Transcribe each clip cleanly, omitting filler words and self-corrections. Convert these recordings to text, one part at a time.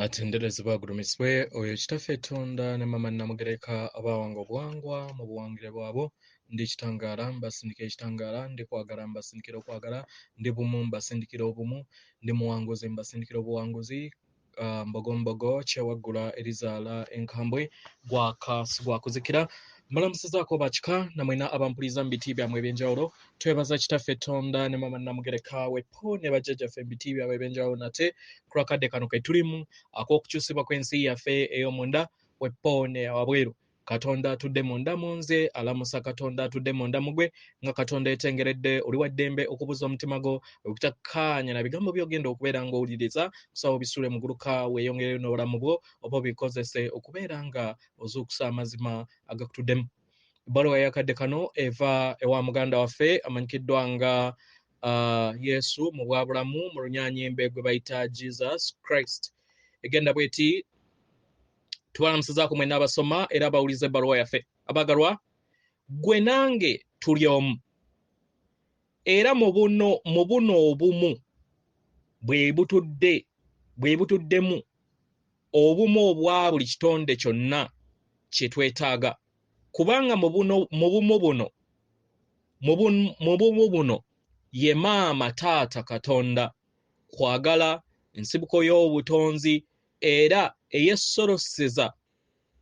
atenderezebwa agurumisibwe oyo kitaffe Katonda ne mama namugereka abawanga obuwangwa mu buwangire bwabo ndi kitangaala mbasindikira ekitangaala ndi kwagala mbasindikira okwagala ndi bumu mbasindikira obumu ndi muwanguzi mbasindikira obuwanguzi mbogombogo kyewaggula erizaala enkambwe gwakasi gwakuzikira malamusizaako bakika namwena abampuliza mu biti byammwe ebyenjawulo twebaza kitaffe Katonda ne mama namugereka wepo ne bajjajjaffe mu biti byabwe ebyenjawulo nate kulakadde kano ke tulimu ak'okukyusibwa kw'ensi yaffe ey'omunda wepo ne wabweru Katonda atudde munda mu nze alamusa Katonda atudde munda mu gwe nga Katonda etengeredde oli wa ddembe okubuza omutima gwo okutakkaanya na bigambo by'ogenda okubeera ng'owuliriza kusaba obisuule mu guluka weeyongere n'obulamu bwo oba obikozese okubeera nga ozuukusa amazima agakutuddemu. Ebbaluwa yakadde kano eva ewa muganda waffe amanyikiddwa nga Yesu Mubwa Bulamu mu Runyaanyimbe gwe bayita Jesus Christ. Egenda bweti tubalamusizaako mwenna abasoma era abawuliza ebbaluwa yaffe. Abagalwa, gwe nange tuli omu era mu buno obumu bwe butuddemu obumu obwa buli kitonde kyonna kye twetaaga kubanga mu bumu buno ye maama taata Katonda kwagala ensibuko y'obutonzi era eyesoloseza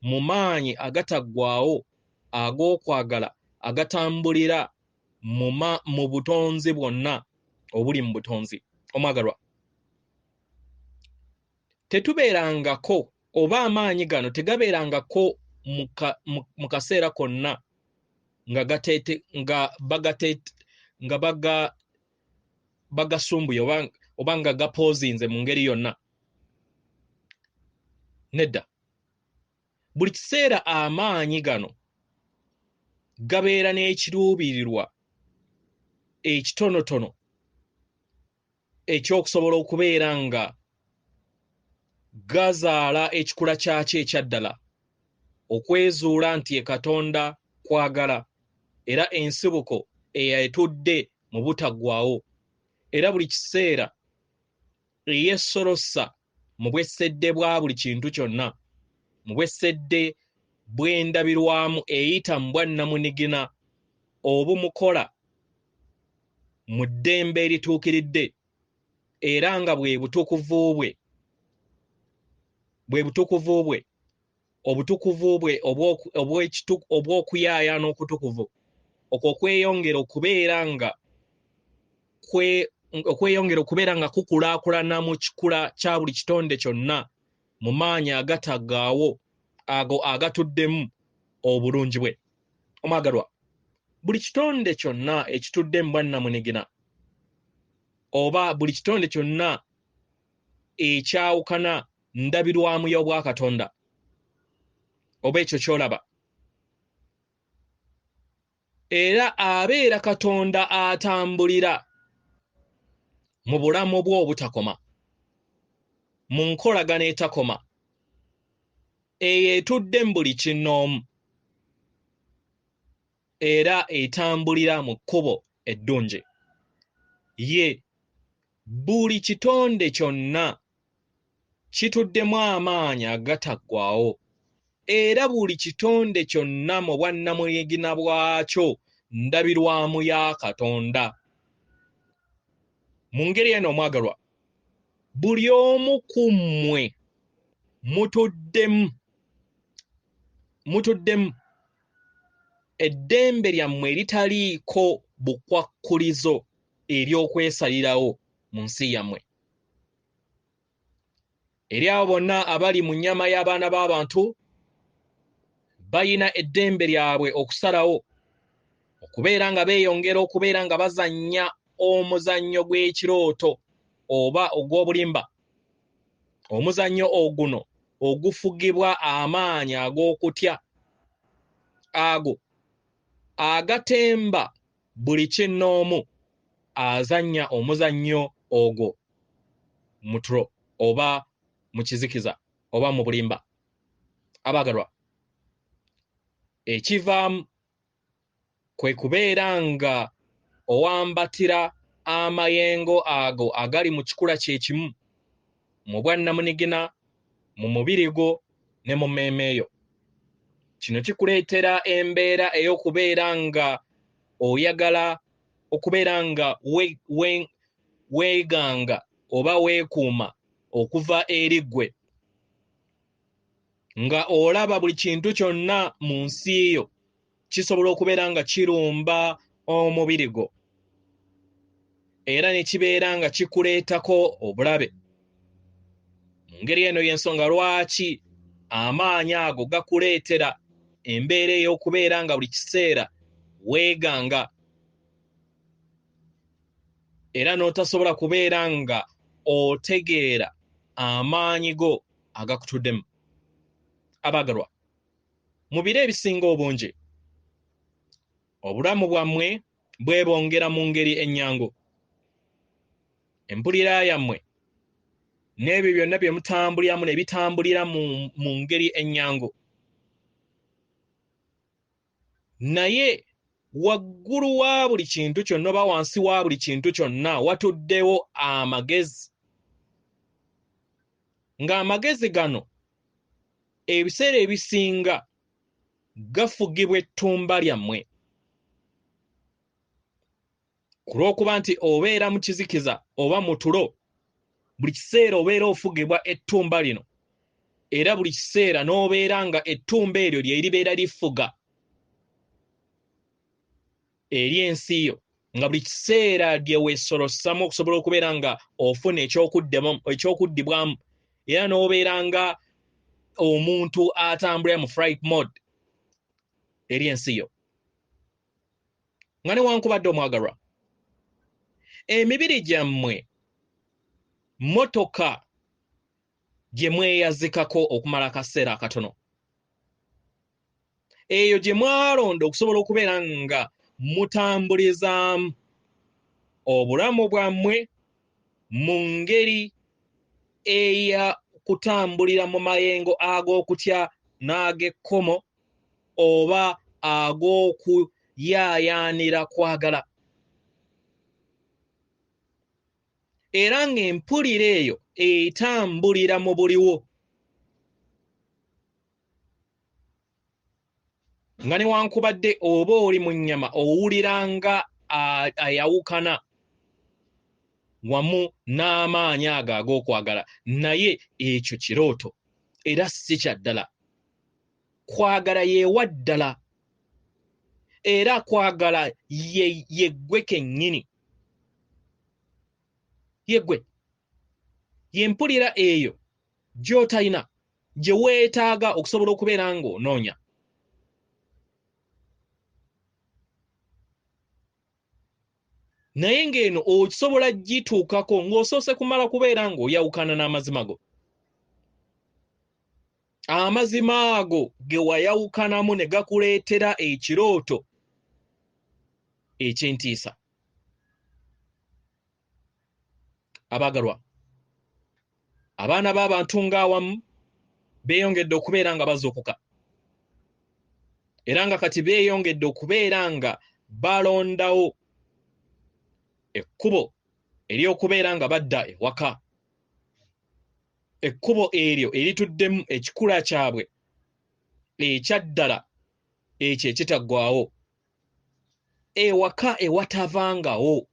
mu maanyi agataggwaawo ag'okwagala agatambulira mu butonzi bwonna obuli mu butonzi. Omwagalwa, tetubeerangako oba amaanyi gano tegabeerangako mu kaseera konna nga bagasumbuye oba nga gapoozinze mu ngeri yonna. Nedda, buli kiseera amaanyi gano gabeera n'ekiruubirirwa ekitonotono ekyokusobola okubeera nga gazaala ekikula kyakyo ekyaddala okwezuula nti ye Katonda kwagala era ensibuko eyetudde mu butaggwaawo era buli kiseera eyeesolosa mu bwessedde bwa buli kintu kyonna mu bwessedde bw'endabirwamu eyita mu bwannamunigina obumukola mu ddembe erituukiridde era nga bwe butukuvu bwe obw'okuyaayaana okutukuvu okweyongera okubeera nga kukulaakulana mu kikula kya buli kitonde kyonna mu maanyi agataggaawo ago agatuddemu obulungi bwe. Omwagalwa, buli kitonde kyonna ekitudde mu bwannamunigina oba buli kitonde kyonna ekyawukana ndabirwamu y'obwa Katonda oba ekyo ky'olaba era abeera Katonda atambulira mu bulamu bwo obutakoma mu nkolagana etakoma eyo etudde mu buli kinnoomu era etambulira mu kkubo eddungi. Ye buli kitonde kyonna kituddemu amaanyi agataggwaawo era buli kitonde kyonna mu bwannamunigina bwakyo ndabirwamu ya Katonda. Mu ngeri eno omwagalwa, buli omu ku mmwe mutuddemu eddembe lyammwe eritaliiko bukwakkulizo ery'okwesalirawo mu nsi yammwe. Eri abo bonna abali mu nnyama y'abaana b'abantu bayina eddembe lyabwe okusalawo okubeera nga beeyongera okubeera nga bazannya omuzannyo gw'ekirooto oba ogw'obulimba, omuzannyo oguno ogufugibwa amaanyi ag'okutya ago agatemba buli kinnoomu azannya omuzannyo ogwo mu tulo oba mu kizikiza oba mu bulimba. Abagalwa, ekivaamu kwe kubeera nga owambatira amayengo ago agali mu kikula kye kimu mu bwannamunigina mu mubiri gwo ne mu mmeeme yo. Kino kikuleetera embeera ey'okubeera nga oyagala okubeera nga weeganga oba weekuuma okuva eri ggwe, nga olaba buli kintu kyonna mu nsi yo kisobola okubeera nga kirumba omubiri gwo, era ne kibeera nga kikuleetako obulabe. Mu ngeri eno y'ensonga lwaki amaanyi ago gakuleetera embeera ey'okubeera nga buli kiseera weeganga, era n'otasobola kubeera nga otegeera amaanyi go agakutuddemu. Abaagalwa, mu biro ebisinga obungi obulamu bwammwe bwebongera mu ngeri ennyangu. Empulira yammwe n'ebyo byonna bye mutambuliramu ne bitambulira mu ngeri ennyangu. Naye waggulu wa buli kintu kyonna oba wansi wa buli kintu kyonna watuddewo amagezi, ng'amagezi gano ebiseera ebisinga gafugibwa ettumba lyammwe, ku lw'okuba nti obeera mu kizikiza oba mu tulo, buli kiseera obeera ofugibwa ettumba lino, era buli kiseera n'obeera nga ettumba eryo lye libeera lifuga eri ensi yo, nga buli kiseera lye weesolossamu okusobola okubeera nga ofuna ekyokuddibwamu, era n'obeera nga omuntu atambulira mu flight mode eri ensi yo. Nga newankubadde omwagalwa, emibiri gyammwe mmotoka gye mweyazikako okumala akaseera akatono, eyo gye mwalonda okusobola okubeera nga mutambulizaamu obulamu bwammwe mu ngeri eya kutambulira mu mayengo ag'okutya n'ag'ekkomo oba ag'okuyaayaanira kwagala, era ng'empulira eyo etambulira mu buliwo. Nga newankubadde oba oli mu nnyama owulira nga ayawukana wamu n'amaanyi ago ag'okwagala, naye ekyo kirooto era si kya ddala. Kwagala yeewa ddala, era kwagala ye ggwe kennyini, ye ggwe, y'empulira eyo gy'otalina, gye weetaaga okusobola okubeera ng'onoonya. Naye ng'eno okusobola gituukako ng'osoose kumala kubeera ng'oyawukana n'amazima go. Amazima ago ge wayawukanamu ne gakuleetera ekirooto eky'entiisa. Abaagalwa, abaana b'abantu ng'awamu beeyongedde okubeera nga bazuukuka, era nga kati beeyongedde okubeera nga balondawo ekkubo ery'okubeera nga badda ewaka, ekkubo eryo erituddemu ekikula kyabwe ekyaddala ekyo ekitaggwaawo, ewaka ewatavangawo,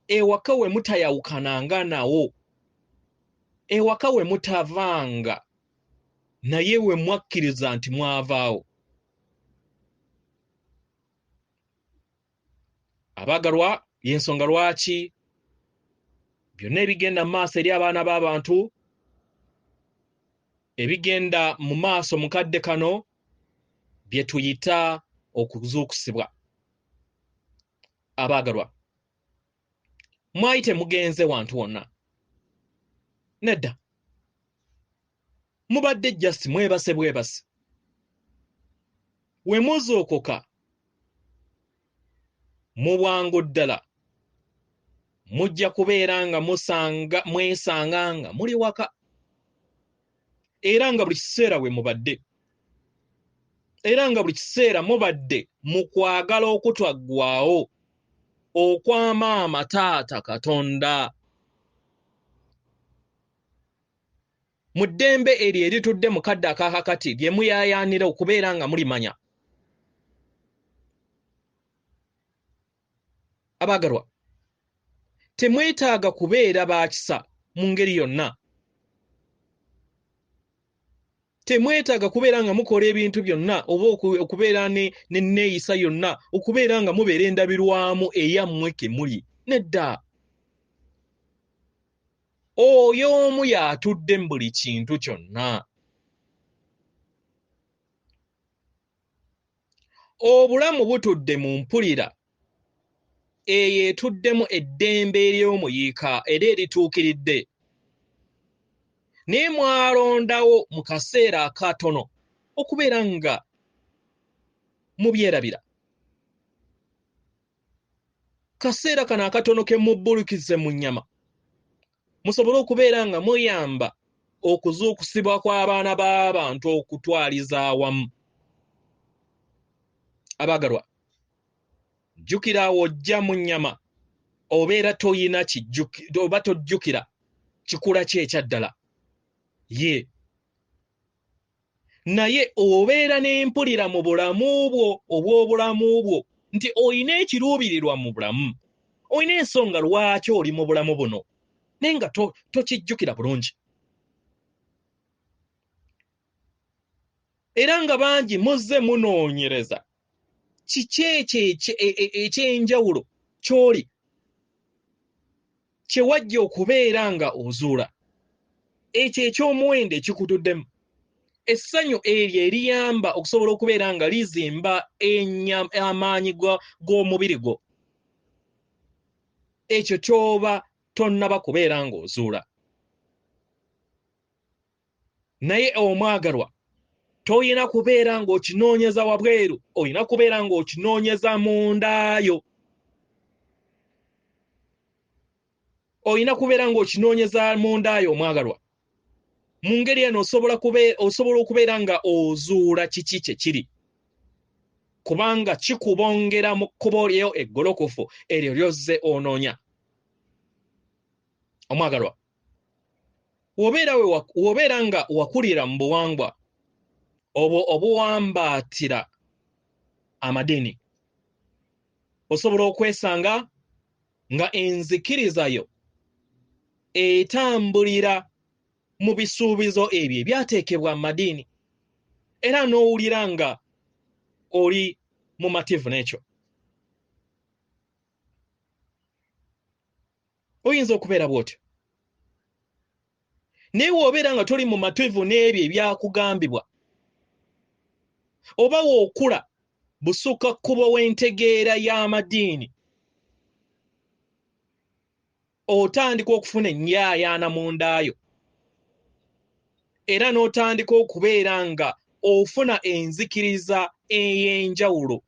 ewaka we mutayawukananga nawo, ewaka we mutavanga naye we mwakkiriza nti mwavaawo. Abaagalwa, y'ensonga lwaki byonna ebigenda mu maaso eri abaana b'abantu, ebigenda mu maaso mu kadde kano, bye tuyita okuzuukusibwa. Abaagalwa, mwali temugenze wantu wonna, nedda, mubadde just mwebase bwebase. We muzuukuka mu bwangu ddala mujja kubeera nga mwesanga nga muli waka, era nga buli kiseera we mubadde, era nga buli kiseera mubadde mu kwagala okutwaggwaawo okw'amaama Taata Katonda. mu ddembe eryo eritudde mu kadde akakakati lye muyaayaanira okubeera nga mulimanya. Abaagalwa, temwetaaga kubeera baakisa mu ngeri yonna. Temwetaaga kubeera nga mukola ebintu byonna oba okubeera n'enneeyisa yonna okubeera nga mubeera endabirwamu eyammwe ke muli. Nedda. Oyo omu y'atudde mu buli kintu kyonna. Obulamu butudde mu mpulira eyo etuddemu eddembe ery'omuyiika era erituukiridde. Naye mwalondawo mu kaseera akatono okubeera nga mubyerabira. Kaseera kano akatono ke mubbulukize mu nnyama, musobole okubeera nga muyamba okuzuukusibwa kw'abaana b'abantu okutwaliza awamu. Abaagalwa, jjukira wojja mu nnyama obeera toyina oba tojjukira kikula kye ekyaddala. Ye naye obeera n'empulira mu bulamu bwo obw'obulamu bwo nti oyina ekiruubirirwa mu bulamu, oyina ensonga lwaki oli mu bulamu buno naye nga tokijjukira bulungi. Era nga bangi muzze munoonyereza kiki ekyo eky'enjawulo ky'oli kye wajja okubeera nga ozuula. Ekyo eky'omuwendo ekikutuddemu, essanyu eryo eriyamba okusobola okubeera nga lizimba amaanyi g'omubiri gwo, ekyo ky'oba tonnaba kubeera ng'ozuula. Naye omwagalwa, toyina kubeera ng'okinoonyeza wabweru, oyina kubeera ng'okinoonyeza mundaayo. Oyina kubeera ng'okinoonyeza mundaayo omwagalwa. Mu ngeri eno osobola okubeera nga ozuula kiki kye kiri, kubanga kikubongera mu kkubo lyo eggolokofu eryo ly'ozze onoonya. Omwagalwa, w'obeera nga wakulira mu buwangwa obuwambaatira amadiini, osobola okwesanga nga enzikiriza yo etambulira mu bisuubizo ebyo ebyateekebwa mu madiini, era n'owulira nga oli mumativu n'ekyo. Oyinza okubeera bw'otyo. Naye w'obeera nga toli mumativu n'ebyo ebyakugambibwa, oba w'okula busukka kkubo w'entegeera y'amadiini, otandika okufuna ennyaayaana mundaayo, era n'otandika okubeera nga ofuna enzikiriza ey'enjawulo.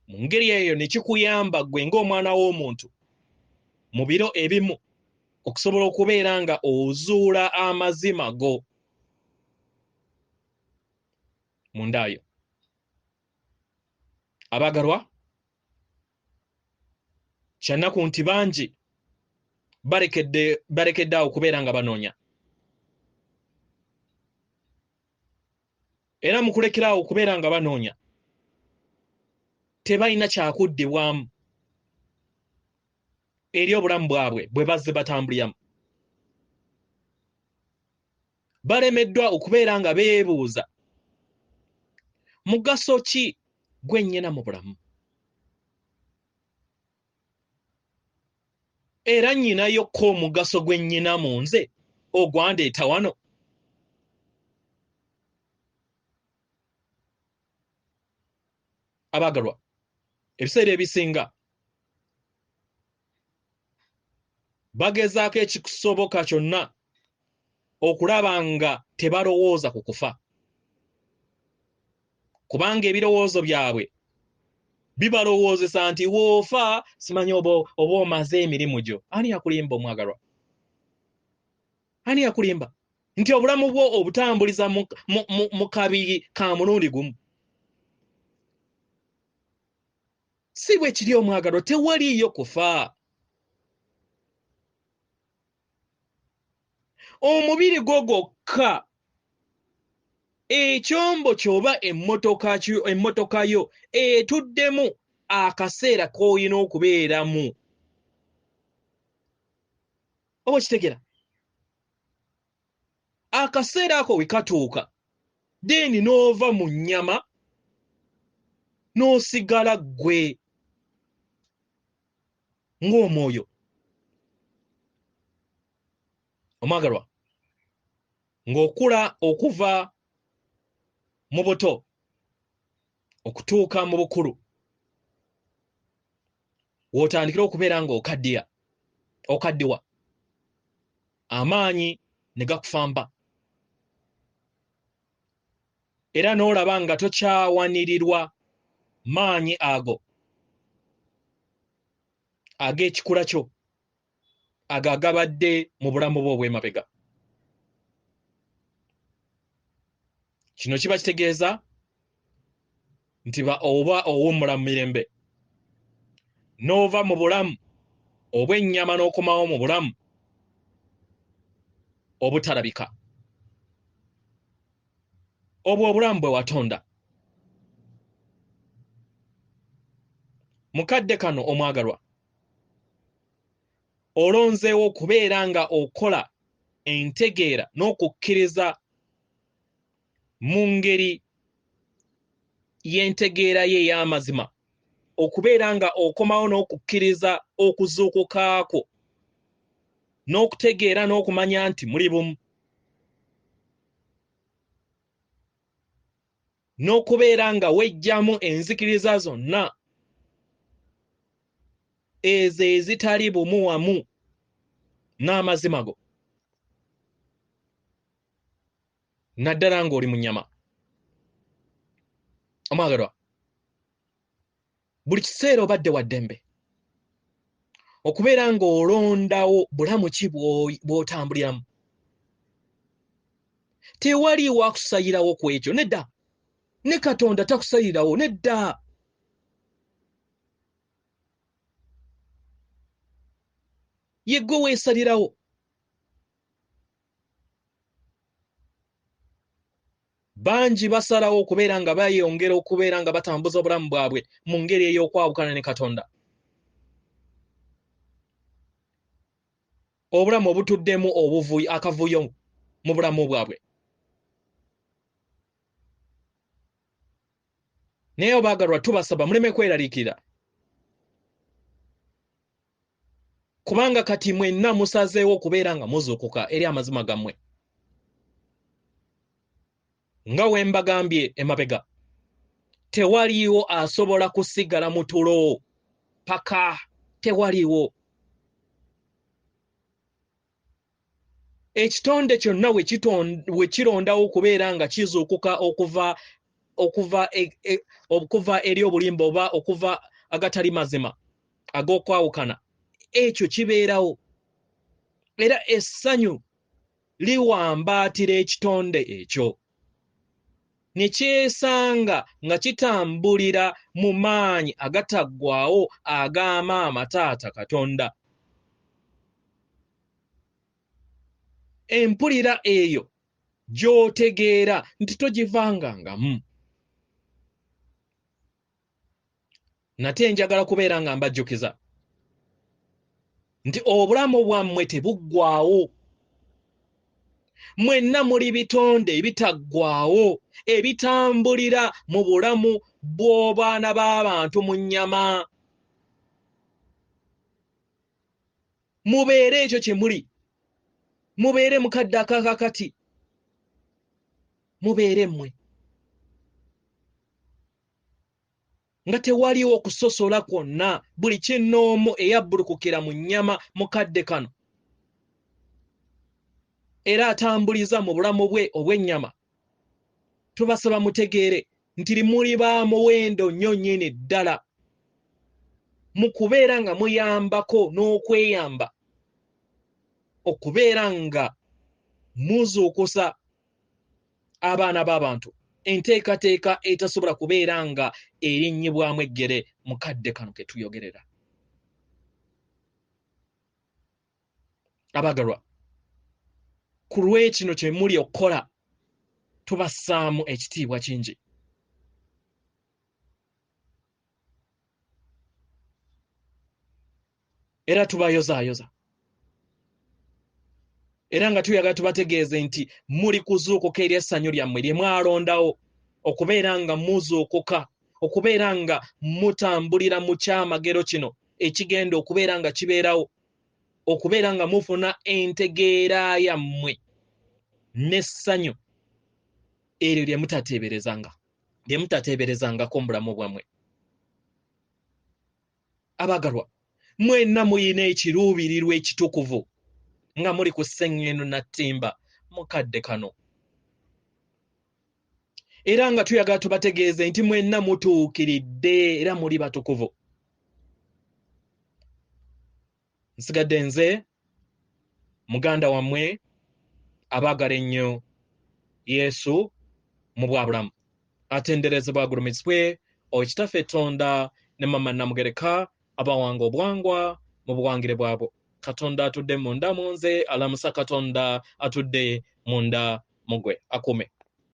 Mu ngeri eyo ne kikuyamba ggwe ng'omwana w'omuntu mu biro ebimu okusobola okubeera nga ozuula amazima go mundaayo. Abaagalwa, kyannaku nti bangi balekedde awo okubeera nga banoonya. Era mu kulekera awo okubeera nga banoonya, tebalina kyakuddibwamu eri obulamu bwabwe bwe bazze batambuliramu. Balemeddwa okubeera nga beebuuza mugaso ki gwennyina mu bulamu, era nnyinayokko omugaso gwennyina mu nze ogwandeeta wano. Abaagalwa, ebiseera ebisinga bagezaako ekisoboka kyonna okulaba nga tebalowooza ku kufa, kubanga ebirowoozo byabwe bibalowoozesa nti woofa simanyi oba omaze emirimu gyo. Ani yakulimba omwagalwa? Ani yakulimba nti obulamu bwo obutambuliza mu kabiri ka mulundi gumu? Si bwe kiri omwagalwa, tewaliiyo kufa. omubiri gwo gwokka ekyombo kyoba emmotoka yo etuddemu akaseera k'olina okubeeramu. Oba kitegera? Akaseera ako we katuuka, then n'ova mu nnyama n'osigala ggwe ng'omwoyo. Omwagalwa, ng'okula okuva mu buto okutuuka mu bukulu, w'otandikira okubeera ng'okaddiwa, amaanyi ne gakufamba, era n'olaba nga tokyawanirirwa maanyi ago ag'ekikula kyo ago agabadde mu bulamu bwo obw'emabega. Kino kiba kitegeeza nti oba owummula mu mirembe, n'ova mu bulamu obw'ennyama n'okomawo mu bulamu obutalabika, obwo obulamu bwe watonda. Mukadde kano omwagalwa, olonzeewo okubeera nga okola entegeera n'okukkiriza mu ngeri y'entegeera ye ey'amazima, okubeera nga okomawo n'okukkiriza okuzuukuka kwo, n'okutegeera n'okumanya nti muli bumu, n'okubeera nga wejjamu enzikiriza zonna ezo ezitali bumu wamu n'amazima go, naddala ng'oli mu nnyama. Omwagalwa, buli kiseera obadde wa ddembe okubeera ng'olondawo bulamu ki bw'otambuliramu. Tewaliiwo akusayirawo ku ekyo, nedda. Ne Katonda takusayirawo, nedda. Ye ggwe weesalirawo. Bangi basalawo okubeera nga bayongera okubeera nga batambuza obulamu bwabwe mu ngeri ey'okwawukana ne Katonda. Obulamu obutuddemu akavuyo mu bulamu bwabwe. Naye obaagalwa, tubasaba muleme kweraliikirira, kubanga kati mwenna musazeewo okubeera nga muzuukuka eri amazima gammwe. Nga we mbagambye emabega, tewaliiwo asobola kusigala mu tulo paka, tewaliiwo. Ekitonde kyonna we kirondawo okubeera nga kizuukuka okuva eri obulimba oba okuva agatali mazima ag'okwawukana, ekyo kibeerawo, era essanyu liwambaatira ekitonde ekyo, ne kyesanga nga kitambulira mu maanyi agataggwaawo ag'amaama Taata Katonda. Empulira eyo gy'otegeera nti togivangangamu. Nate njagala kubeera nga mbajjukiza nti obulamu bwammwe tebuggwaawo. Mwenna muli bitonde ebitaggwaawo ebitambulira mu bulamu bw'obwana b'abantu mu nnyama. Mubeere ekyo kye muli, mubeere mukadde akakakati, mubeere mmwe, nga tewaliwo okusosola kwonna, buli kinnoomu eyabbulukukira mu nnyama mukadde kano era atambuliza mu bulamu bwe obw'ennyama. Tubasaba mutegeere nti muli ba muwendo nnyo nnyini ddala mu kubeera nga muyambako n'okweyamba okubeera nga muzuukusa abaana b'abantu, enteekateeka etasobola kubeera nga erinnyibwamu eggere mukadde kano ke tuyogerera. Abagalwa, ku lw'ekino kye muli okukola tubassaamu ekitiibwa kingi. Era tubayozaayoza. Era nga tuyagala tubategeeze nti muli kuzuukuka eri essanyu lyammwe lye mwalondawo, okubeera nga muzuukuka, okubeera nga mutambulira mu kyamagero kino ekigenda okubeera nga kibeerawo, okubeera nga mufuna entegeera yammwe n'essanyu eryo lye mutateeberezangako mu bulamu bwammwe. Abagalwa, mwenna muyina ekiruubirirwa ekitukuvu nga muli ku sseŋŋendo na ttimba mukadde kano. Era nga tuyagala tubategeeze nti mwenna mutuukiridde era muli batukuvu. Nsigadde nze muganda wammwe abaagala ennyo Yesu Mubwa atenderezebwa agulumizibwe Okitaffe Tonda ne Mama Namugereka abawanga obuwangwa mu buwangire bwabo. Katonda atudde munda mu nze, alamusa Katonda atudde munda mu gwe. Akume.